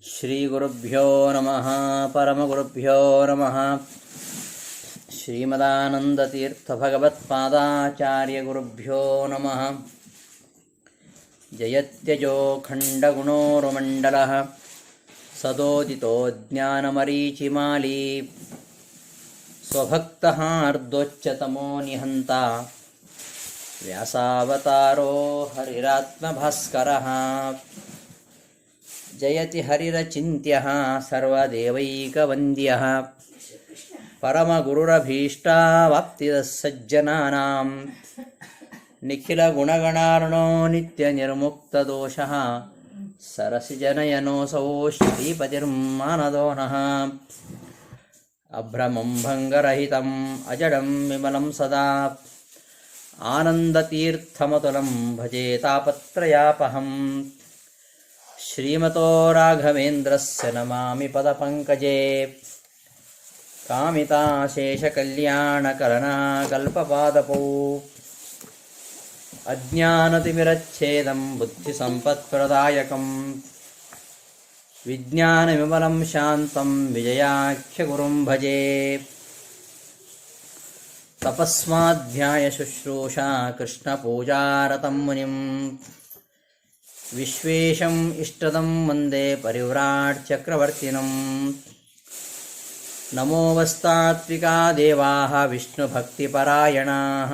ಶ್ರೀಗುರುಭ್ಯೋ ನಮಃ ಪರಮಗುರುಭ್ಯೋ ನಮಃ. ಶ್ರೀಮದಾನಂದತೀರ್ಥಭಗವತ್ಪಾದಾಚಾರ್ಯಗುರುಭ್ಯೋ ನಮಃ. ಜಯತ್ಯಜೋ ಖಂಡಗುಣೋರುಮಂಡಲಃ ಸದೋದಿತೋ ಜ್ಞಾನಮರೀಚಿಮಾಲಿ ಸ್ವಭಕ್ತಃ ಅರ್ಧೋಚ್ಚತಮೋ ನಿಹಂತ ವ್ಯಾಸಾವತಾರೋ ಹರಿರಾತ್ಮಭಾಸ್ಕರಃ. ಜಯತಿ ಹರಿರಚಿಂತ್ಯಃ ಸರ್ವದೇವೈಕವಂದ್ಯಃ ಪರಮಗುರುರಭೀಷ್ಟಾವಾಪ್ತಿದಃ ಸಜ್ಜನಾನಾಂ ನಿಖಿಲಗುಣಗಣಾರ್ಣೋ ನಿತ್ಯನಿರ್ಮುಕ್ತದೋಷಃ ಸರಸಿಜನಯನೋऽಸೌ ಶ್ರೀಪತಿರ್ಮಾನದೋ ನಃ. ಅಭ್ರಮಂ ಭಂಗರಹಿತಂ ಅಜಡಂ ವಿಮಲಂ ಸದಾ ಆನಂದತೀರ್ಥಮತುಲಂ ಭಜೆ ತಾಪತ್ರಯಾಪಹಂ. ಶ್ರೀಮತೋ ರಾಘವೇಂದ್ರಸ್ಯ ನಮಾಮಿ ಪದಪಂಕಜೇ ಕಾಮಿತಾಶೇಷಕಲ್ಯಾಣಕಲನಾಕಲ್ಪಪಾದಪೌ ಅಜ್ಞಾನತಿಮಿರಚ್ಛೇದಂ ಬುದ್ಧಿಸಂಪತ್ಪ್ರದಾಯಕಂ ವಿಜ್ಞಾನವಿಮಲಂ ಶಾಂತಂ ವಿಜಯಾಖ್ಯಗುರುಂ ಭಜೆ. ತಪಸ್ವಾಧ್ಯಾಯಶುಶ್ರೂಷಾ ಕೃಷ್ಣಪೂಜಾರತಂ ಮುನಿಂ ವಿಶ್ವೇಶಂ ಇಷ್ಟದಂ ವಂದೇ ಪರಿವ್ರಾಟ್ ಚಕ್ರವರ್ತಿನಂ. ನಮೋವಸ್ತಾತ್ವಿಕಾ ದೇವಾಃ ವಿಷ್ಣುಭಕ್ತಿಪರಾಯಣಾಃ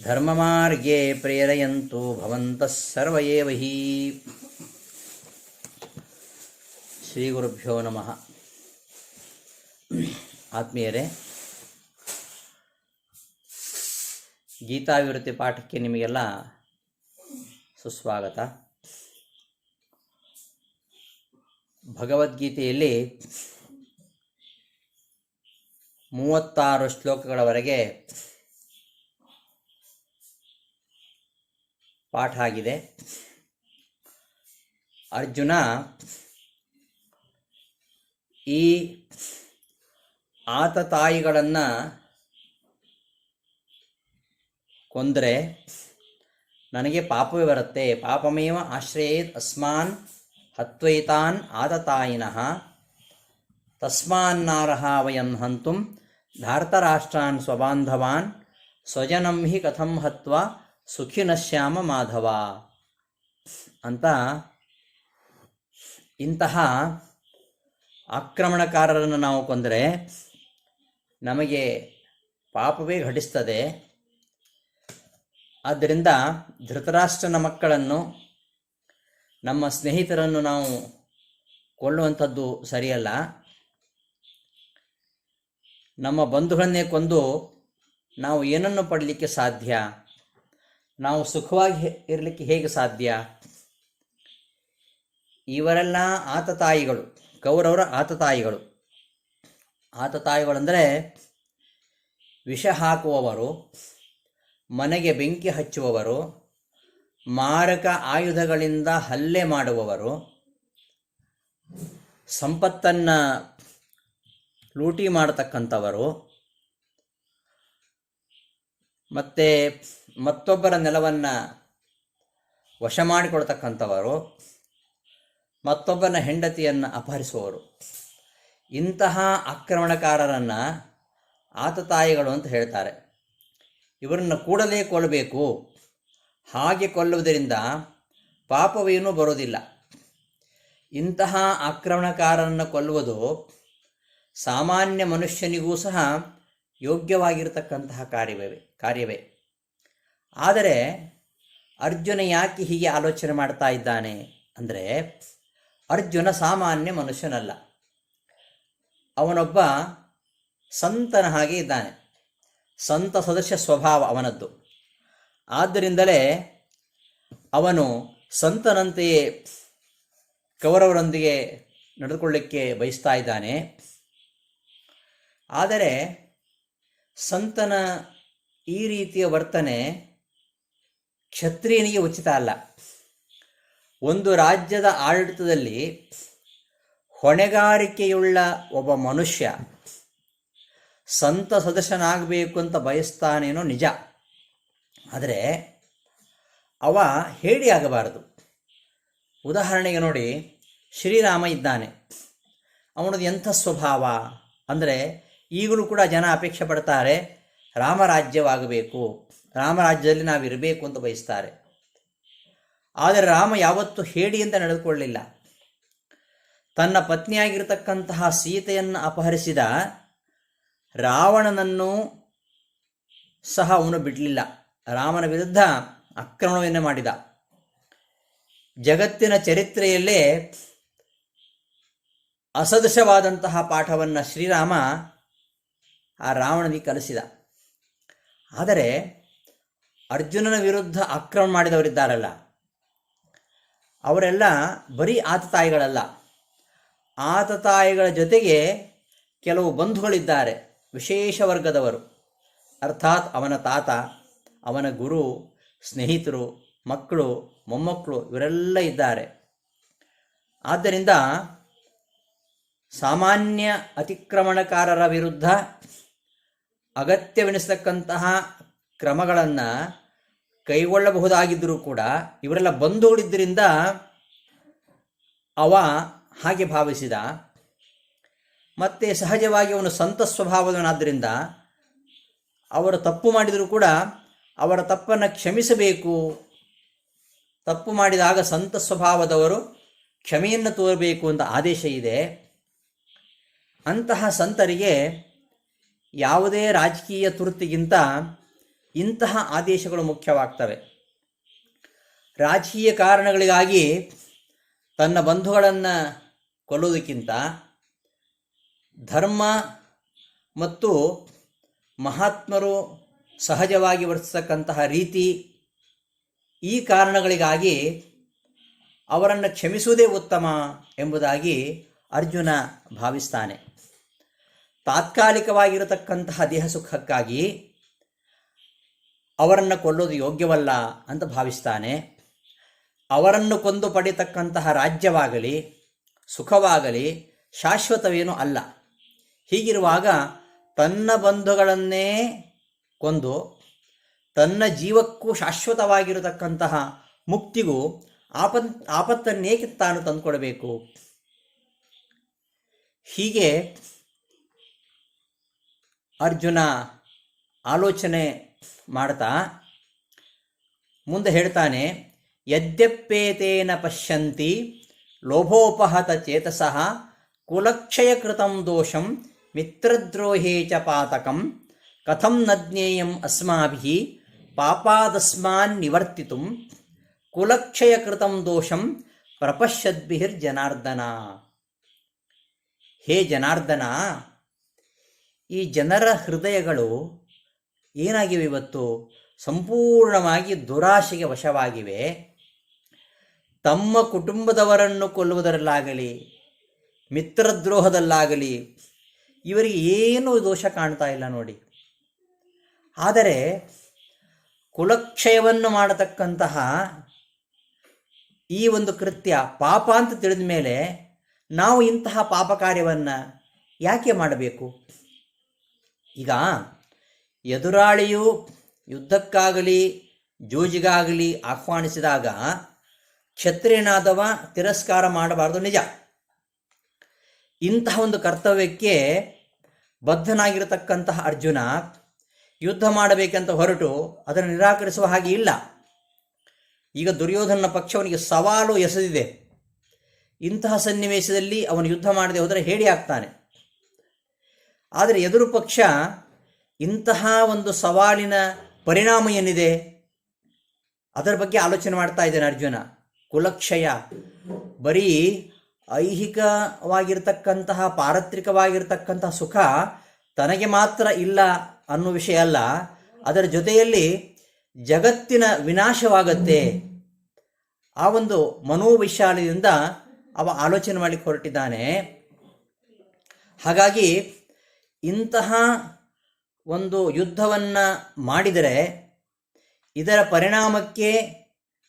ಧರ್ಮಮಾರ್ಗೇ ಪ್ರೇರಯಂತು ಭವಂತಃ ಸರ್ವ ಏವ ಹಿ. ಶ್ರೀ ಗುರುಭ್ಯೋ ನಮಃ. ಆತ್ಮೀಯರೇ, ಗೀತಾವಿವೃತ್ತಿ ಪಾಠಕ್ಕೆ ನಿಮಗೆಲ್ಲ ಸುಸ್ವಾಗತ. ಭಗವದ್ಗೀತೆಯಲ್ಲಿ 36 ಶ್ಲೋಕಗಳವರೆಗೆ ಪಾಠ ಆಗಿದೆ. ಅರ್ಜುನ ಈ ಆತತಾಯಿಗಳನ್ನು ಕೊಂದರೆ ನನಗೆ ಪಾಪವೇ ಬರುತ್ತೆ, ಪಾಪಮೇವ ಆಶ್ರಯೇತ್ ಅಸ್ಮಾನ್ ಹತ್ವೈತಾನ್ ಆತತಾಯಿನಃ ತಸ್ಮಾನ್ನಾರಹ ವಯಂ ಹಂತುಂ ಧಾರ್ತರಾಷ್ಟ್ರಾನ್ ಸ್ವಬಾಂಧವಾನ್ ಸ್ವಜನಂ ಹಿ ಕಥಂ ಹತ್ವಾ ಸುಖಿನಶ್ಯಾಮ ಮಾಧವ ಅಂತ. ಇಂತಹ ಆಕ್ರಮಣಕಾರರನ್ನು ನಾವು ಕೊಂದರೆ ನಮಗೆ ಪಾಪವೇ ಘಟಿಸ್ತದೆ. ಆದ್ದರಿಂದ ಧೃತರಾಷ್ಟ್ರನ ಮಕ್ಕಳನ್ನು, ನಮ್ಮ ಸ್ನೇಹಿತರನ್ನು ನಾವು ಕೊಲ್ಲುವಂಥದ್ದು ಸರಿಯಲ್ಲ. ನಮ್ಮ ಬಂಧುಗಳನ್ನೇ ಕೊಂದು ನಾವು ಏನನ್ನು ಪಡಲಿಕ್ಕೆ ಸಾಧ್ಯ? ನಾವು ಸುಖವಾಗಿ ಇರಲಿಕ್ಕೆ ಹೇಗೆ ಸಾಧ್ಯ? ಇವರೆಲ್ಲ ಆತತಾಯಿಗಳು, ಕೌರವರ ಆತತಾಯಿಗಳು. ಆತತಾಯಿಗಳಂದರೆ ವಿಷ ಹಾಕುವವರು, ಮನೆಗೆ ಬೆಂಕಿ ಹಚ್ಚುವವರು, ಮಾರಕ ಆಯುಧಗಳಿಂದ ಹಲ್ಲೆ ಮಾಡುವವರು, ಸಂಪತ್ತನ್ನು ಲೂಟಿ ಮಾಡತಕ್ಕಂಥವರು, ಮತ್ತು ಮತ್ತೊಬ್ಬರ ನೆಲವನ್ನು ವಶ ಮಾಡಿಕೊಳ್ತಕ್ಕಂಥವರು, ಮತ್ತೊಬ್ಬನ ಹೆಂಡತಿಯನ್ನು ಅಪಹರಿಸುವವರು. ಇಂತಹ ಆಕ್ರಮಣಕಾರರನ್ನು ಆತತಾಯಿಗಳು ಅಂತ ಹೇಳ್ತಾರೆ. ಇವರನ್ನು ಕೂಡಲೇ ಕೊಲ್ಲಬೇಕು. ಹಾಗೆ ಕೊಲ್ಲುವುದರಿಂದ ಪಾಪವೇನೂ ಬರೋದಿಲ್ಲ. ಇಂತಹ ಆಕ್ರಮಣಕಾರರನ್ನು ಕೊಲ್ಲುವುದು ಸಾಮಾನ್ಯ ಮನುಷ್ಯನಿಗೂ ಸಹ ಯೋಗ್ಯವಾಗಿರತಕ್ಕಂತಹ ಕಾರ್ಯವೇ. ಆದರೆ ಅರ್ಜುನ ಯಾಕೆ ಹೀಗೆ ಆಲೋಚನೆ ಮಾಡ್ತಾ ಇದ್ದಾನೆ ಅಂದರೆ, ಅರ್ಜುನ ಸಾಮಾನ್ಯ ಮನುಷ್ಯನಲ್ಲ. ಅವನೊಬ್ಬ ಸಂತನ ಹಾಗೆ ಇದ್ದಾನೆ. ಸಂತ ಸದೃಶ ಸ್ವಭಾವ ಅವನದ್ದು. ಆದ್ದರಿಂದಲೇ ಅವನು ಸಂತನಂತೆಯೇ ಕೌರವರೊಂದಿಗೆ ನಡೆದುಕೊಳ್ಳಿಕ್ಕೆ ಬಯಸ್ತಾ ಇದ್ದಾನೆ. ಆದರೆ ಸಂತನ ಈ ರೀತಿಯ ವರ್ತನೆ ಕ್ಷತ್ರಿಯನಿಗೆ ಉಚಿತ ಅಲ್ಲ. ಒಂದು ರಾಜ್ಯದ ಆಡಳಿತದಲ್ಲಿ ಹೊಣೆಗಾರಿಕೆಯುಳ್ಳ ಒಬ್ಬ ಮನುಷ್ಯ ಸಂತ ಸದಸ್ಯನಾಗಬೇಕು ಅಂತ ಬಯಸ್ತಾನೇನೋ ನಿಜ. ಆದರೆ ಅವ ಹೇಡಿ ಆಗಬಾರದು. ಉದಾಹರಣೆಗೆ ನೋಡಿ, ಶ್ರೀರಾಮ ಇದ್ದಾನೆ. ಅವನದು ಎಂಥ ಸ್ವಭಾವ ಅಂದರೆ, ಈಗಲೂ ಕೂಡ ಜನ ಅಪೇಕ್ಷೆ ಪಡ್ತಾರೆ ರಾಮರಾಜ್ಯವಾಗಬೇಕು, ರಾಮರಾಜ್ಯದಲ್ಲಿ ನಾವಿರಬೇಕು ಅಂತ ಬಯಸ್ತಾರೆ. ಆದರೆ ರಾಮ ಯಾವತ್ತೂ ಹೇಡಿಯಿಂದ ನಡೆದುಕೊಳ್ಳಲಿಲ್ಲ. ತನ್ನ ಪತ್ನಿಯಾಗಿರತಕ್ಕಂತಹ ಸೀತೆಯನ್ನು ಅಪಹರಿಸಿದ ರಾವಣನನ್ನು ಸಹ ಅವನು ಬಿಡಲಿಲ್ಲ. ರಾಮನ ವಿರುದ್ಧ ಆಕ್ರಮಣವನ್ನೇ ಮಾಡಿದ. ಜಗತ್ತಿನ ಚರಿತ್ರೆಯಲ್ಲೇ ಅಸದೃಶವಾದಂತಹ ಪಾಠವನ್ನು ಶ್ರೀರಾಮ ಆ ರಾವಣನಿಗೆ ಕಲಿಸಿದ. ಆದರೆ ಅರ್ಜುನನ ವಿರುದ್ಧ ಆಕ್ರಮಣ ಮಾಡಿದವರಿದ್ದಾರಲ್ಲ, ಅವರೆಲ್ಲ ಬರೀ ಆತತಾಯಿಗಳಲ್ಲ. ಆತತಾಯಿಗಳ ಜೊತೆಗೆ ಕೆಲವು ಬಂಧುಗಳಿದ್ದಾರೆ, ವಿಶೇಷ ವರ್ಗದವರು. ಅರ್ಥಾತ್ ಅವನ ತಾತ, ಅವನ ಗುರು, ಸ್ನೇಹಿತರು, ಮಕ್ಕಳು, ಮೊಮ್ಮಕ್ಕಳು ಇವರೆಲ್ಲ ಇದ್ದಾರೆ. ಆದ್ದರಿಂದ ಸಾಮಾನ್ಯ ಅತಿಕ್ರಮಣಕಾರರ ವಿರುದ್ಧ ಅಗತ್ಯವೆನಿಸತಕ್ಕಂತಹ ಕ್ರಮಗಳನ್ನು ಕೈಗೊಳ್ಳಬಹುದಾಗಿದ್ದರೂ ಕೂಡ ಇವರೆಲ್ಲ ಬಂಧುಗಳಿದ್ದರಿಂದ ಅವ ಹಾಗೆ ಭಾವಿಸಿದ. ಮತ್ತು ಸಹಜವಾಗಿ ಅವನು ಸಂತ ಸ್ವಭಾವದವನಾದ್ದರಿಂದ ಅವರು ತಪ್ಪು ಮಾಡಿದರೂ ಕೂಡ ಅವರ ತಪ್ಪನ್ನು ಕ್ಷಮಿಸಬೇಕು. ತಪ್ಪು ಮಾಡಿದಾಗ ಸಂತ ಸ್ವಭಾವದವರು ಕ್ಷಮೆಯನ್ನು ತೋರಬೇಕು ಅಂತ ಆದೇಶ ಇದೆ. ಅಂತಹ ಸಂತರಿಗೆ ಯಾವುದೇ ರಾಜಕೀಯ ತುರ್ತಿಗಿಂತ ಇಂತಹ ಆದೇಶಗಳು ಮುಖ್ಯವಾಗ್ತವೆ. ರಾಜಕೀಯ ಕಾರಣಗಳಿಗಾಗಿ ತನ್ನ ಬಂಧುಗಳನ್ನು ಕೊಲ್ಲುವುದಕ್ಕಿಂತ ಧರ್ಮ ಮತ್ತು ಮಹಾತ್ಮರು ಸಹಜವಾಗಿ ವರ್ತಿಸತಕ್ಕಂತಹ ರೀತಿ, ಈ ಕಾರಣಗಳಿಗಾಗಿ ಅವರನ್ನು ಕ್ಷಮಿಸುವುದೇ ಉತ್ತಮ ಎಂಬುದಾಗಿ ಅರ್ಜುನ ಭಾವಿಸ್ತಾನೆ. ತಾತ್ಕಾಲಿಕವಾಗಿರತಕ್ಕಂತಹ ದೇಹ ಸುಖಕ್ಕಾಗಿ ಅವರನ್ನು ಕೊಲ್ಲೋದು ಯೋಗ್ಯವಲ್ಲ ಅಂತ ಭಾವಿಸ್ತಾನೆ. ಅವರನ್ನು ಕೊಂದು ಪಡೆಯತಕ್ಕಂತಹ ರಾಜ್ಯವಾಗಲಿ ಸುಖವಾಗಲಿ ಶಾಶ್ವತವೇನೂ ಅಲ್ಲ. ಹೀಗಿರುವಾಗ ತನ್ನ ಬಂಧುಗಳನ್ನೇ ಕೊಂದು ತನ್ನ ಜೀವಕ್ಕೂ ಶಾಶ್ವತವಾಗಿರತಕ್ಕಂತಹ ಮುಕ್ತಿಗೂ ಆಪತ್ತನ್ನೇಕೆ ತಾನು ತಂದುಕೊಡಬೇಕು? ಹೀಗೆ ಅರ್ಜುನ ಆಲೋಚನೆ ಮಾಡ್ತಾ ಮುಂದೆ ಹೇಳ್ತಾನೆ, ಯದ್ಯಪ್ಪೇತೇನ ಪಶ್ಯಂತಿ ಲೋಭೋಪಹತ ಚೇತಸಃ ಕುಲಕ್ಷಯಕೃತಂ ದೋಷಂ ಮಿತ್ರದ್ರೋಹೇ ಚ ಪಾತಕಂ ಕಥಂ ನ ಜ್ಞೇಯಂ ಅಸ್ಮಾಭಿಃ ಪಾಪಾದಸ್ಮಾನ್ ನಿವರ್ತಿತುಂ ಕುಲಕ್ಷಯಕೃತಂ ದೋಷಂ ಪ್ರಪಶ್ಯದ್ಭಿರ್ಜನಾರ್ದನ. ಹೇ ಜನಾರ್ದನ, ಈ ಜನರ ಹೃದಯಗಳು ಏನಾಗಿವೆ ಇವತ್ತು? ಸಂಪೂರ್ಣವಾಗಿ ದುರಾಶೆಗೆ ವಶವಾಗಿವೆ. ತಮ್ಮ ಕುಟುಂಬದವರನ್ನು ಕೊಲ್ಲುವುದರಲ್ಲಾಗಲಿ ಮಿತ್ರದ್ರೋಹದಲ್ಲಾಗಲಿ ಇವರಿಗೆ ಏನೂ ದೋಷ ಕಾಣ್ತಾ ಇಲ್ಲ ನೋಡಿ. ಆದರೆ ಕುಲಕ್ಷಯವನ್ನು ಮಾಡತಕ್ಕಂತಹ ಈ ಒಂದು ಕೃತ್ಯ ಪಾಪ ಅಂತ ತಿಳಿದ ಮೇಲೆ ನಾವು ಇಂತಹ ಪಾಪ ಕಾರ್ಯವನ್ನು ಯಾಕೆ ಮಾಡಬೇಕು? ಈಗ ಎದುರಾಳಿಯು ಯುದ್ಧಕ್ಕಾಗಲಿ ಜೂಜಿಗಾಗಲಿ ಆಹ್ವಾನಿಸಿದಾಗ ಕ್ಷತ್ರಿಯನಾದವ ತಿರಸ್ಕಾರ ಮಾಡಬಾರ್ದು, ನಿಜ. ಇಂತಹ ಒಂದು ಕರ್ತವ್ಯಕ್ಕೆ ಬದ್ಧನಾಗಿರತಕ್ಕಂತಹ ಅರ್ಜುನ ಯುದ್ಧ ಮಾಡಬೇಕಂತ ಹೊರಟು ಅದನ್ನು ನಿರಾಕರಿಸುವ ಹಾಗೆ ಇಲ್ಲ. ಈಗ ದುರ್ಯೋಧನ ಪಕ್ಷವನಿಗೆ ಸವಾಲು ಎಸೆದಿದೆ. ಇಂತಹ ಸನ್ನಿವೇಶದಲ್ಲಿ ಅವನು ಯುದ್ಧ ಮಾಡದೆ ಹೋದರೆ ಹೇಳಿ ಆಗ್ತಾನೆ. ಆದರೆ ಎದುರು ಪಕ್ಷ ಇಂತಹ ಒಂದು ಸವಾಲಿನ ಪರಿಣಾಮ ಏನಿದೆ ಅದರ ಬಗ್ಗೆ ಆಲೋಚನೆ ಮಾಡ್ತಾ ಇದ್ದಾನೆ ಅರ್ಜುನ. ಕುಲಕ್ಷಯ ಬರೀ ಐಹಿಕವಾಗಿರ್ತಕ್ಕಂತಹ ಪಾರತ್ರಿಕವಾಗಿರ್ತಕ್ಕಂತಹ ಸುಖ ತನಗೆ ಮಾತ್ರ ಇಲ್ಲ ಅನ್ನೋ ವಿಷಯ ಅಲ್ಲ, ಅದರ ಜೊತೆಯಲ್ಲಿ ಜಗತ್ತಿನ ವಿನಾಶವಾಗತ್ತೆ. ಆ ಒಂದು ಮನೋವೈಶಾಲ್ಯದಿಂದ ಅವ ಆಲೋಚನೆ ಮಾಡಲಿಕ್ಕೆ ಹೊರಟಿದ್ದಾನೆ. ಹಾಗಾಗಿ ಇಂತಹ ಒಂದು ಯುದ್ಧವನ್ನು ಮಾಡಿದರೆ ಇದರ ಪರಿಣಾಮಕ್ಕೆ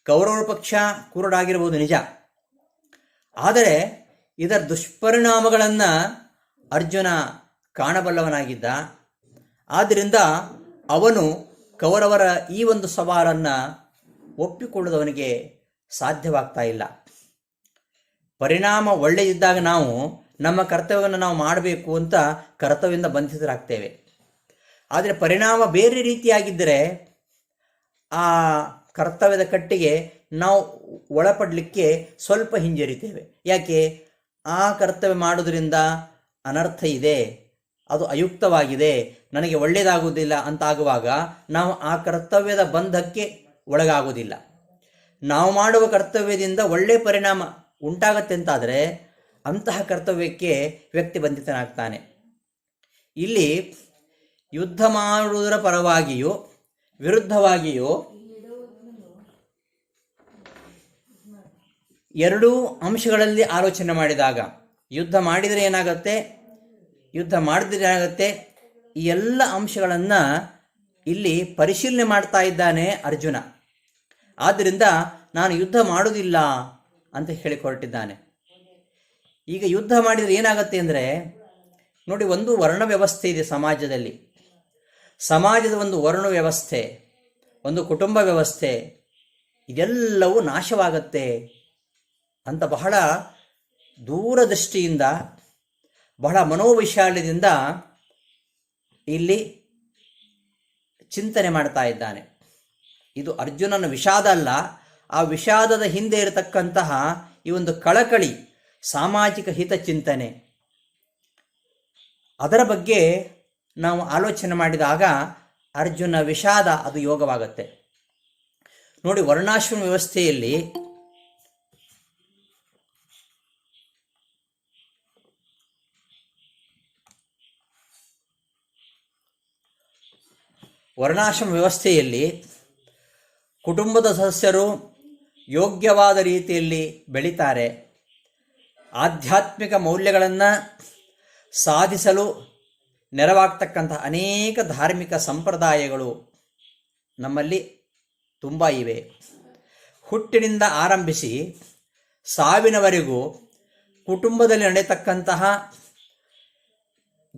ಕೌರವ ಪಕ್ಷ ಕುರುಡಾಗಿರಬಹುದು, ನಿಜ. ಆದರೆ ಇದರ ದುಷ್ಪರಿಣಾಮಗಳನ್ನು ಅರ್ಜುನ ಕಾಣಬಲ್ಲವನಾಗಿದ್ದ. ಆದ್ದರಿಂದ ಅವನು ಕೌರವರ ಈ ಒಂದು ಸವಾಲನ್ನು ಒಪ್ಪಿಕೊಳ್ಳುವುದವನಿಗೆ ಸಾಧ್ಯವಾಗ್ತಾ ಇಲ್ಲ. ಪರಿಣಾಮ ಒಳ್ಳೆಯದಿದ್ದಾಗ ನಾವು ನಮ್ಮ ಕರ್ತವ್ಯವನ್ನು ನಾವು ಮಾಡಬೇಕು ಅಂತ ಕರ್ತವ್ಯದಿಂದ ಬಂಧಿತರಾಗ್ತೇವೆ. ಆದರೆ ಪರಿಣಾಮ ಬೇರೆ ರೀತಿಯಾಗಿದ್ದರೆ ಆ ಕರ್ತವ್ಯದ ಕಟ್ಟಿಗೆ ನಾವು ಒಳಪಡಲಿಕ್ಕೆ ಸ್ವಲ್ಪ ಹಿಂಜರಿತೇವೆ. ಯಾಕೆ? ಆ ಕರ್ತವ್ಯ ಮಾಡೋದ್ರಿಂದ ಅನರ್ಥ ಇದೆ, ಅದು ಅಯುಕ್ತವಾಗಿದೆ, ನನಗೆ ಒಳ್ಳೆಯದಾಗುವುದಿಲ್ಲ ಅಂತಾಗುವಾಗ ನಾವು ಆ ಕರ್ತವ್ಯದ ಬಂಧಕ್ಕೆ ಒಳಗಾಗುವುದಿಲ್ಲ. ನಾವು ಮಾಡುವ ಕರ್ತವ್ಯದಿಂದ ಒಳ್ಳೆಯ ಪರಿಣಾಮ ಉಂಟಾಗತ್ತೆ ಅಂತಾದರೆ ಅಂತಹ ಕರ್ತವ್ಯಕ್ಕೆ ವ್ಯಕ್ತಿ ಬಂಧಿತನಾಗ್ತಾನೆ. ಇಲ್ಲಿ ಯುದ್ಧ ಮಾಡುವುದರ ಪರವಾಗಿಯೂ ವಿರುದ್ಧವಾಗಿಯೂ ಎರಡೂ ಅಂಶಗಳಲ್ಲಿ ಆಲೋಚನೆ ಮಾಡಿದಾಗ ಯುದ್ಧ ಮಾಡಿದರೆ ಏನಾಗುತ್ತೆ, ಯುದ್ಧ ಮಾಡಿದ್ರೆ ಏನಾಗುತ್ತೆ, ಈ ಎಲ್ಲ ಅಂಶಗಳನ್ನು ಇಲ್ಲಿ ಪರಿಶೀಲನೆ ಮಾಡ್ತಾ ಇದ್ದಾನೆ ಅರ್ಜುನ. ಆದ್ದರಿಂದ ನಾನು ಯುದ್ಧ ಮಾಡುವುದಿಲ್ಲ ಅಂತ ಹೇಳಿ ಹೊರಟಿದ್ದಾನೆ. ಈಗ ಯುದ್ಧ ಮಾಡಿದರೆ ಏನಾಗುತ್ತೆ ಅಂದರೆ ನೋಡಿ, ಒಂದು ವರ್ಣ ವ್ಯವಸ್ಥೆ ಇದೆ ಸಮಾಜದಲ್ಲಿ. ಸಮಾಜದ ಒಂದು ವರ್ಣ ವ್ಯವಸ್ಥೆ, ಒಂದು ಕುಟುಂಬ ವ್ಯವಸ್ಥೆ, ಇದೆಲ್ಲವೂ ನಾಶವಾಗತ್ತೆ ಅಂತ ಬಹಳ ದೂರದೃಷ್ಟಿಯಿಂದ, ಬಹಳ ಮನೋವೈಶಾಲ್ಯದಿಂದ ಇಲ್ಲಿ ಚಿಂತನೆ ಮಾಡ್ತಾ ಇದ್ದಾನೆ. ಇದು ಅರ್ಜುನನ ವಿಷಾದ ಅಲ್ಲ, ಆ ವಿಷಾದದ ಹಿಂದೆ ಇರತಕ್ಕಂತಹ ಈ ಒಂದು ಕಳಕಳಿ, ಸಾಮಾಜಿಕ ಹಿತಚಿಂತನೆ, ಅದರ ಬಗ್ಗೆ ನಾವು ಆಲೋಚನೆ ಮಾಡಿದಾಗ ಅರ್ಜುನ ವಿಷಾದ ಅದು ಯೋಗವಾಗುತ್ತೆ. ನೋಡಿ, ವರ್ಣಾಶ್ರಮ ವ್ಯವಸ್ಥೆಯಲ್ಲಿ ಕುಟುಂಬದ ಸದಸ್ಯರು ಯೋಗ್ಯವಾದ ರೀತಿಯಲ್ಲಿ ಬೆಳೀತಾರೆ. ಆಧ್ಯಾತ್ಮಿಕ ಮೌಲ್ಯಗಳನ್ನು ಸಾಧಿಸಲು ನೆರವಾಗ್ತಕ್ಕಂಥ ಅನೇಕ ಧಾರ್ಮಿಕ ಸಂಪ್ರದಾಯಗಳು ನಮ್ಮಲ್ಲಿ ತುಂಬ ಇವೆ. ಹುಟ್ಟಿನಿಂದ ಆರಂಭಿಸಿ ಸಾವಿನವರೆಗೂ ಕುಟುಂಬದಲ್ಲಿ ನಡೆಯತಕ್ಕಂತಹ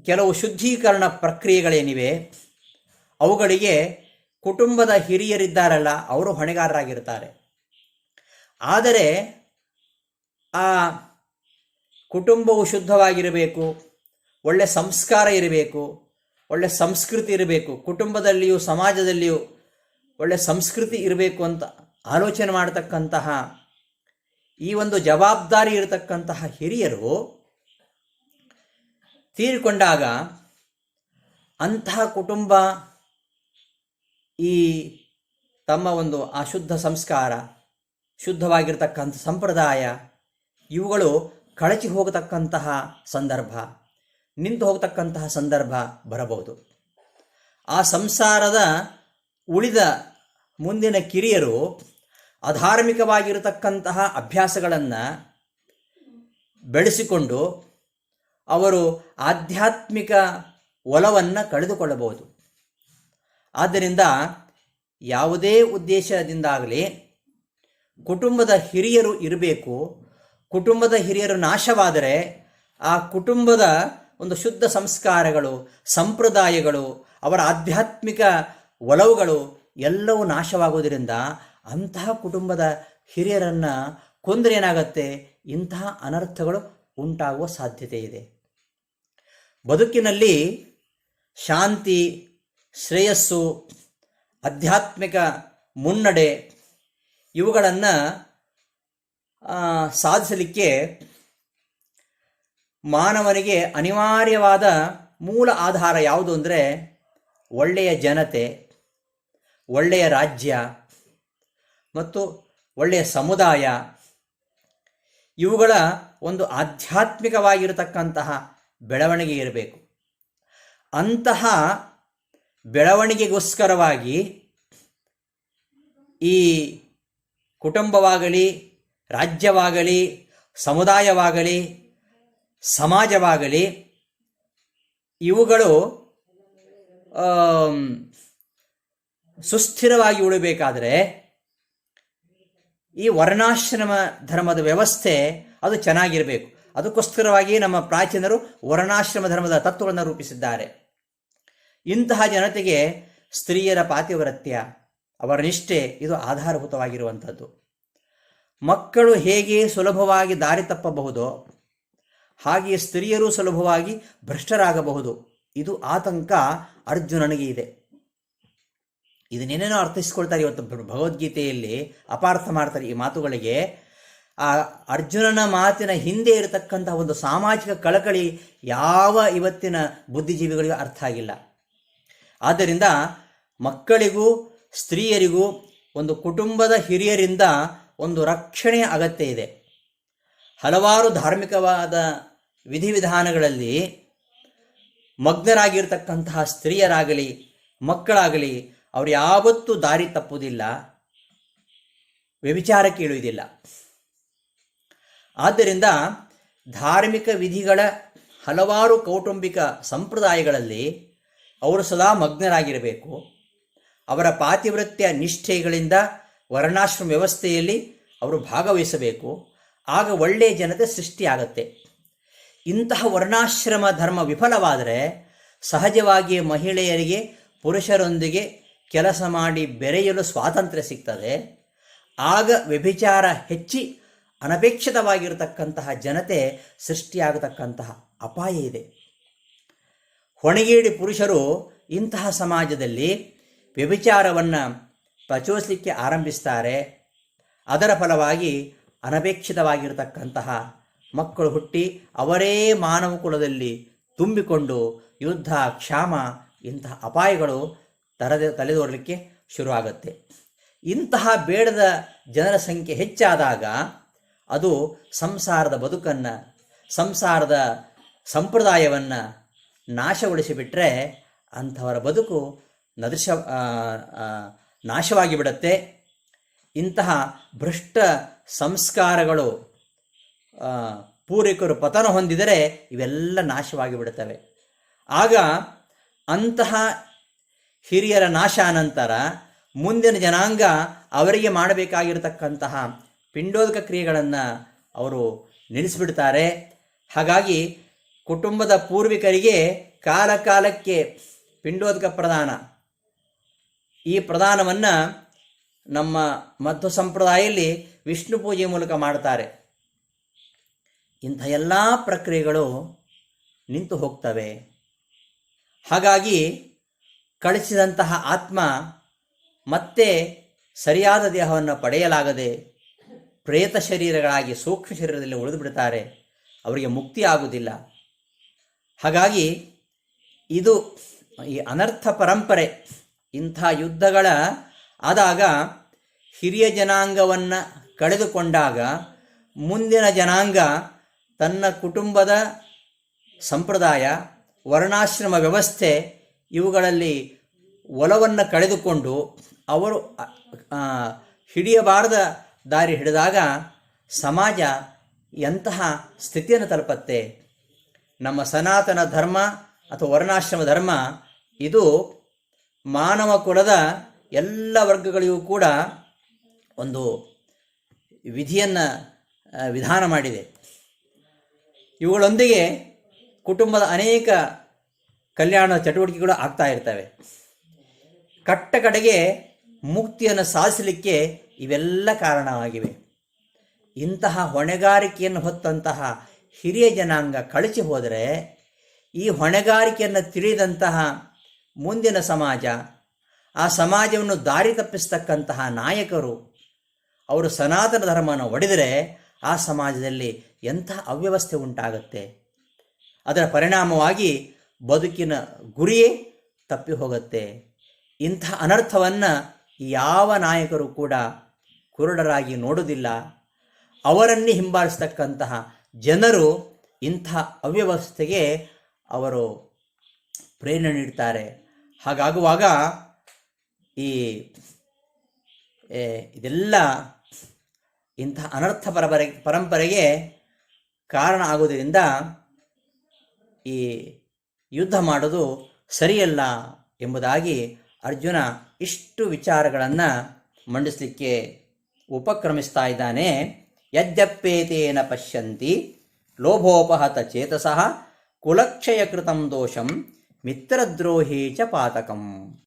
ಕೆಲವು ಶುದ್ಧೀಕರಣ ಪ್ರಕ್ರಿಯೆಗಳೇನಿವೆ ಅವುಗಳಿಗೆ ಕುಟುಂಬದ ಹಿರಿಯರಿದ್ದಾರಲ್ಲ ಅವರು ಹೊಣೆಗಾರರಾಗಿರ್ತಾರೆ. ಆದರೆ ಆ ಕುಟುಂಬವು ಶುದ್ಧವಾಗಿರಬೇಕು, ಒಳ್ಳೆಯ ಸಂಸ್ಕಾರ ಇರಬೇಕು, ಒಳ್ಳೆಯ ಸಂಸ್ಕೃತಿ ಇರಬೇಕು, ಕುಟುಂಬದಲ್ಲಿಯೂ ಸಮಾಜದಲ್ಲಿಯೂ ಒಳ್ಳೆಯ ಸಂಸ್ಕೃತಿ ಇರಬೇಕು ಅಂತ ಆಲೋಚನೆ ಮಾಡತಕ್ಕಂತಹ ಈ ಒಂದು ಜವಾಬ್ದಾರಿ ಇರತಕ್ಕಂತಹ ಹಿರಿಯರು ತೀರಿಕೊಂಡಾಗ ಅಂತಹ ಕುಟುಂಬ ಈ ತಮ್ಮ ಒಂದು ಅಶುದ್ಧ ಸಂಸ್ಕಾರ, ಶುದ್ಧವಾಗಿರ್ತಕ್ಕಂಥ ಸಂಪ್ರದಾಯ ಇವುಗಳು ಕಳಚಿ ಹೋಗತಕ್ಕಂತಹ ಸಂದರ್ಭ, ನಿಂತು ಹೋಗತಕ್ಕಂತಹ ಸಂದರ್ಭ ಬರಬಹುದು. ಆ ಸಂಸಾರದ ಉಳಿದ ಮುಂದಿನ ಕಿರಿಯರು ಅಧಾರ್ಮಿಕವಾಗಿರತಕ್ಕಂತಹ ಅಭ್ಯಾಸಗಳನ್ನು ಬೆಳೆಸಿಕೊಂಡು ಅವರು ಆಧ್ಯಾತ್ಮಿಕ ಒಲವನ್ನು ಕಳೆದುಕೊಳ್ಳಬಹುದು. ಆದ್ದರಿಂದ ಯಾವುದೇ ಉದ್ದೇಶದಿಂದಾಗಲಿ ಕುಟುಂಬದ ಹಿರಿಯರು ಇರಬೇಕು. ಕುಟುಂಬದ ಹಿರಿಯರು ನಾಶವಾದರೆ ಆ ಕುಟುಂಬದ ಒಂದು ಶುದ್ಧ ಸಂಸ್ಕಾರಗಳು, ಸಂಪ್ರದಾಯಗಳು, ಅವರ ಆಧ್ಯಾತ್ಮಿಕ ಒಲವುಗಳು ಎಲ್ಲವೂ ನಾಶವಾಗುವುದರಿಂದ ಅಂತಹ ಕುಟುಂಬದ ಹಿರಿಯರನ್ನು ಕೊಂದರೆ ಏನಾಗತ್ತೆ, ಇಂತಹ ಅನರ್ಥಗಳು ಉಂಟಾಗುವ ಸಾಧ್ಯತೆ ಇದೆ. ಬದುಕಿನಲ್ಲಿ ಶಾಂತಿ, ಶ್ರೇಯಸ್ಸು, ಆಧ್ಯಾತ್ಮಿಕ ಮುನ್ನಡೆ ಇವುಗಳನ್ನು ಸಾಧಿಸಲಿಕ್ಕೆ ಮಾನವನಿಗೆ ಅನಿವಾರ್ಯವಾದ ಮೂಲ ಆಧಾರ ಯಾವುದು ಅಂದರೆ ಒಳ್ಳೆಯ ಜನತೆ, ಒಳ್ಳೆಯ ರಾಜ್ಯ ಮತ್ತು ಒಳ್ಳೆಯ ಸಮುದಾಯ, ಇವುಗಳ ಒಂದು ಆಧ್ಯಾತ್ಮಿಕವಾಗಿರತಕ್ಕಂತಹ ಬೆಳವಣಿಗೆ ಇರಬೇಕು. ಅಂತಹ ಬೆಳವಣಿಗೆಗೋಸ್ಕರವಾಗಿ ಈ ಕುಟುಂಬವಾಗಲಿ, ರಾಜ್ಯವಾಗಲಿ, ಸಮುದಾಯವಾಗಲಿ, ಸಮಾಜವಾಗಲಿ ಇವುಗಳು ಸುಸ್ಥಿರವಾಗಿ ಉಳಿಬೇಕಾದರೆ ಈ ವರ್ಣಾಶ್ರಮ ಧರ್ಮದ ವ್ಯವಸ್ಥೆ ಅದು ಚೆನ್ನಾಗಿರಬೇಕು. ಅದಕ್ಕೋಸ್ಕರವಾಗಿ ನಮ್ಮ ಪ್ರಾಚೀನರು ವರ್ಣಾಶ್ರಮ ಧರ್ಮದ ತತ್ವಗಳನ್ನು ರೂಪಿಸಿದ್ದಾರೆ. ಇಂತಹ ಜನತೆಗೆ ಸ್ತ್ರೀಯರ ಪಾತಿವ್ರತ್ಯ, ಅವರ ನಿಷ್ಠೆ ಇದು ಆಧಾರಭೂತವಾಗಿರುವಂಥದ್ದು. ಮಕ್ಕಳು ಹೇಗೆ ಸುಲಭವಾಗಿ ದಾರಿ ತಪ್ಪಬಹುದೋ ಹಾಗೆಯೇ ಸ್ತ್ರೀಯರು ಸುಲಭವಾಗಿ ಭ್ರಷ್ಟರಾಗಬಹುದು. ಇದು ಆತಂಕ ಅರ್ಜುನನಿಗೆ ಇದೆ. ಇದನ್ನೇನೇನೋ ಅರ್ಥೈಸ್ಕೊಳ್ತಾರೆ ಇವತ್ತು ಭಗವದ್ಗೀತೆಯಲ್ಲಿ, ಅಪಾರ್ಥ ಮಾಡ್ತಾರೆ ಈ ಮಾತುಗಳಿಗೆ. ಆ ಅರ್ಜುನನ ಮಾತಿನ ಹಿಂದೆ ಇರತಕ್ಕಂಥ ಒಂದು ಸಾಮಾಜಿಕ ಕಳಕಳಿ ಯಾವ ಇವತ್ತಿನ ಬುದ್ಧಿಜೀವಿಗಳಿಗೂ ಅರ್ಥ ಆಗಿಲ್ಲ. ಆದ್ದರಿಂದ ಮಕ್ಕಳಿಗೂ ಸ್ತ್ರೀಯರಿಗೂ ಒಂದು ಕುಟುಂಬದ ಹಿರಿಯರಿಂದ ಒಂದು ರಕ್ಷಣೆಯ ಅಗತ್ಯ ಇದೆ. ಹಲವಾರು ಧಾರ್ಮಿಕವಾದ ವಿಧಿವಿಧಾನಗಳಲ್ಲಿ ಮಗ್ನರಾಗಿರ್ತಕ್ಕಂತಹ ಸ್ತ್ರೀಯರಾಗಲಿ ಮಕ್ಕಳಾಗಲಿ ಅವರು ಯಾವತ್ತೂ ದಾರಿ ತಪ್ಪುವುದಿಲ್ಲ, ವ್ಯಭಿಚಾರಕ್ಕೆ ಇಳುವುದಿಲ್ಲ. ಆದ್ದರಿಂದ ಧಾರ್ಮಿಕ ವಿಧಿಗಳ ಹಲವಾರು ಕೌಟುಂಬಿಕ ಸಂಪ್ರದಾಯಗಳಲ್ಲಿ ಅವರು ಸದಾ ಮಗ್ನರಾಗಿರಬೇಕು. ಅವರ ಪಾತಿವ್ರತ್ಯ ನಿಷ್ಠೆಗಳಿಂದ ವರ್ಣಾಶ್ರಮ ವ್ಯವಸ್ಥೆಯಲ್ಲಿ ಅವರು ಭಾಗವಹಿಸಬೇಕು. ಆಗ ಒಳ್ಳೆಯ ಜನತೆ ಸೃಷ್ಟಿಯಾಗತ್ತೆ. ಇಂತಹ ವರ್ಣಾಶ್ರಮ ಧರ್ಮ ವಿಫಲವಾದರೆ ಸಹಜವಾಗಿಯೇ ಮಹಿಳೆಯರಿಗೆ ಪುರುಷರೊಂದಿಗೆ ಕೆಲಸ ಮಾಡಿ ಬೆರೆಯಲು ಸ್ವಾತಂತ್ರ್ಯ ಸಿಗ್ತದೆ. ಆಗ ವ್ಯಭಿಚಾರ ಹೆಚ್ಚಿ ಅನಪೇಕ್ಷಿತವಾಗಿರತಕ್ಕಂತಹ ಜನತೆ ಸೃಷ್ಟಿಯಾಗತಕ್ಕಂತಹ ಅಪಾಯ ಇದೆ. ಹೊಣೆಗೇಡಿ ಪುರುಷರು ಇಂತಹ ಸಮಾಜದಲ್ಲಿ ವ್ಯಭಿಚಾರವನ್ನು ಪ್ರಚೋದಿಸಲಿಕ್ಕೆ ಆರಂಭಿಸ್ತಾರೆ. ಅದರ ಫಲವಾಗಿ ಅನಪೇಕ್ಷಿತವಾಗಿರತಕ್ಕಂತಹ ಮಕ್ಕಳು ಹುಟ್ಟಿ ಅವರೇ ಮಾನವ ಕುಲದಲ್ಲಿ ತುಂಬಿಕೊಂಡು ಯುದ್ಧ, ಕ್ಷಾಮ ಇಂತಹ ಅಪಾಯಗಳು ತಲೆದೋರಲಿಕ್ಕೆ ಶುರುವಾಗುತ್ತೆ. ಇಂತಹ ಬೇಡದ ಜನರ ಸಂಖ್ಯೆ ಹೆಚ್ಚಾದಾಗ ಅದು ಸಂಸಾರದ ಬದುಕನ್ನು, ಸಂಸಾರದ ಸಂಪ್ರದಾಯವನ್ನು ನಾಶಗೊಳಿಸಿಬಿಟ್ರೆ ಅಂಥವರ ಬದುಕು ನಾಶವಾಗಿ ಬಿಡುತ್ತೆ. ಇಂತಹ ಭ್ರಷ್ಟ ಸಂಸ್ಕಾರಗಳು ಪೂರ್ವಿಕರು ಪತನ ಹೊಂದಿದರೆ ಇವೆಲ್ಲ ನಾಶವಾಗಿ ಬಿಡುತ್ತವೆ. ಆಗ ಅಂತಹ ಹಿರಿಯರ ನಾಶ ಅನಂತರ ಮುಂದಿನ ಜನಾಂಗ ಅವರಿಗೆ ಮಾಡಬೇಕಾಗಿರತಕ್ಕಂತಹ ಪಿಂಡೋದಕ ಕ್ರಿಯೆಗಳನ್ನು ಅವರು ನಿಲ್ಲಿಸಿಬಿಡ್ತಾರೆ. ಹಾಗಾಗಿ ಕುಟುಂಬದ ಪೂರ್ವಿಕರಿಗೆ ಕಾಲ ಕಾಲಕ್ಕೆ ಪಿಂಡೋದಕ ಪ್ರದಾನ, ಈ ಪ್ರದಾನವನ್ನು ನಮ್ಮ ಮಧ್ವ ಸಂಪ್ರದಾಯದಲ್ಲಿ ವಿಷ್ಣು ಪೂಜೆ ಮೂಲಕ ಮಾಡ್ತಾರೆ. ಇಂಥ ಎಲ್ಲ ಪ್ರಕ್ರಿಯೆಗಳು ನಿಂತು ಹೋಗ್ತವೆ. ಹಾಗಾಗಿ ಕಳಿಸಿದಂತಹ ಆತ್ಮ ಮತ್ತೆ ಸರಿಯಾದ ದೇಹವನ್ನು ಪಡೆಯಲಾಗದೆ ಪ್ರೇತ ಶರೀರಗಳಾಗಿ ಸೂಕ್ಷ್ಮ ಶರೀರದಲ್ಲಿ ಉಳಿದು ಬಿಡ್ತಾರೆ. ಅವರಿಗೆ ಮುಕ್ತಿ ಆಗುವುದಿಲ್ಲ. ಹಾಗಾಗಿ ಇದು ಈ ಅನರ್ಥ ಪರಂಪರೆ. ಇಂಥ ಯುದ್ಧಗಳ ಆದಾಗ ಹಿರಿಯ ಜನಾಂಗವನ್ನು ಕಳೆದುಕೊಂಡಾಗ ಮುಂದಿನ ಜನಾಂಗ ತನ್ನ ಕುಟುಂಬದ ಸಂಪ್ರದಾಯ, ವರ್ಣಾಶ್ರಮ ವ್ಯವಸ್ಥೆ ಇವುಗಳಲ್ಲಿ ಒಲವನ್ನು ಕಳೆದುಕೊಂಡು ಅವರು ಹಿಡಿಯಬಾರದ ದಾರಿ ಹಿಡಿದಾಗ ಸಮಾಜ ಎಂತಹ ಸ್ಥಿತಿಯನ್ನು ತಲುಪತ್ತೆ. ನಮ್ಮ ಸನಾತನ ಧರ್ಮ ಅಥವಾ ವರ್ಣಾಶ್ರಮ ಧರ್ಮ ಇದು ಮಾನವ ಕುಲದ ಎಲ್ಲ ವರ್ಗಗಳಿಗೂ ಕೂಡ ಒಂದು ವಿಧಿಯನ್ನು ವಿಧಾನ ಮಾಡಿದೆ. ಇವುಗಳೊಂದಿಗೆ ಕುಟುಂಬದ ಅನೇಕ ಕಲ್ಯಾಣ ಚಟುವಟಿಕೆಗಳು ಆಗ್ತಾ ಇರ್ತವೆ. ಕಡೆಗೆ ಮುಕ್ತಿಯನ್ನು ಸಾಧಿಸಲಿಕ್ಕೆ ಇವೆಲ್ಲ ಕಾರಣವಾಗಿವೆ. ಇಂತಹ ಹೊಣೆಗಾರಿಕೆಯನ್ನು ಹೊತ್ತಂತಹ ಹಿರಿಯ ಜನಾಂಗ ಕಳಚಿ ಹೋದರೆ ಈ ಹೊಣೆಗಾರಿಕೆಯನ್ನು ತಿಳಿದಂತಹ ಮುಂದಿನ ಸಮಾಜ, ಆ ಸಮಾಜವನ್ನು ದಾರಿ ತಪ್ಪಿಸ್ತಕ್ಕಂತಹ ನಾಯಕರು ಅವರು ಸನಾತನ ಧರ್ಮವನ್ನು ಒಡೆದರೆ ಆ ಸಮಾಜದಲ್ಲಿ ಎಂಥ ಅವ್ಯವಸ್ಥೆ ಉಂಟಾಗುತ್ತೆ. ಅದರ ಪರಿಣಾಮವಾಗಿ ಬದುಕಿನ ಗುರಿಯೇ ತಪ್ಪಿ ಹೋಗುತ್ತೆ. ಇಂಥ ಅನರ್ಥವನ್ನು ಯಾವ ನಾಯಕರು ಕೂಡ ಕುರುಡರಾಗಿ ನೋಡುವುದಿಲ್ಲ. ಅವರನ್ನೇ ಹಿಂಬಾಲಿಸ್ತಕ್ಕಂತಹ ಜನರು ಇಂಥ ಅವ್ಯವಸ್ಥೆಗೆ ಅವರು ಪ್ರೇರಣೆ ನೀಡ್ತಾರೆ. ಹಾಗಾಗುವಾಗ ಇದೆಲ್ಲ ಇಂಥ ಅನರ್ಥ ಪರಂಪರೆಗೆ ಕಾರಣ ಆಗುವುದರಿಂದ ಈ ಯುದ್ಧ ಮಾಡೋದು ಸರಿಯಲ್ಲ ಎಂಬುದಾಗಿ ಅರ್ಜುನ ಇಷ್ಟು ವಿಚಾರಗಳನ್ನು ಮಂಡಿಸಲಿಕ್ಕೆ ಉಪಕ್ರಮಿಸ್ತಾ ಇದ್ದಾನೆ. ಯದ್ಯಪ್ಪೇತೇನ ಪಶ್ಯಂತಿ ಲೋಭೋಪಹತ ಚೇತಸಃ ಕುಲಕ್ಷಯ ಕೃತಂ ದೋಷಂ ಮಿತ್ರದ್ರೋಹೇ ಚ ಪಾತಕಂ.